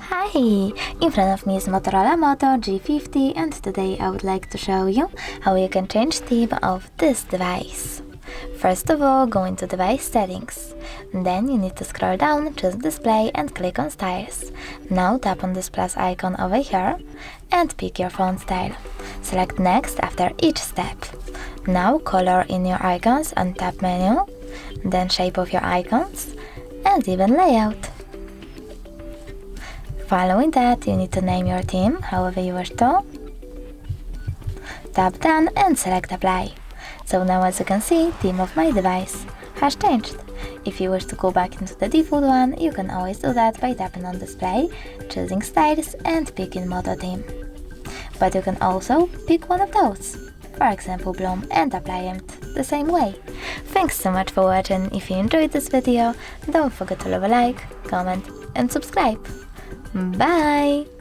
Hi! In front of me is Motorola Moto G50 and today I would like to show you how you can change theme of this device. First of all, go into device settings. Then you need to scroll down, choose display and click on styles. Now tap on this plus icon over here and pick your phone style. Select next after each step. Now color in your icons and tap menu, then shape of your icons and even layout. Following that, you need to name your theme however you wish to. Tap done and select apply. So now as you can see, theme of my device has changed. If you wish to go back into the default one, you can always do that by tapping on display, choosing styles and picking Moto theme. But you can also pick one of those, for example Bloom, and apply it the same way. Thanks so much for watching. If you enjoyed this video, don't forget to leave a like, comment and subscribe. Bye!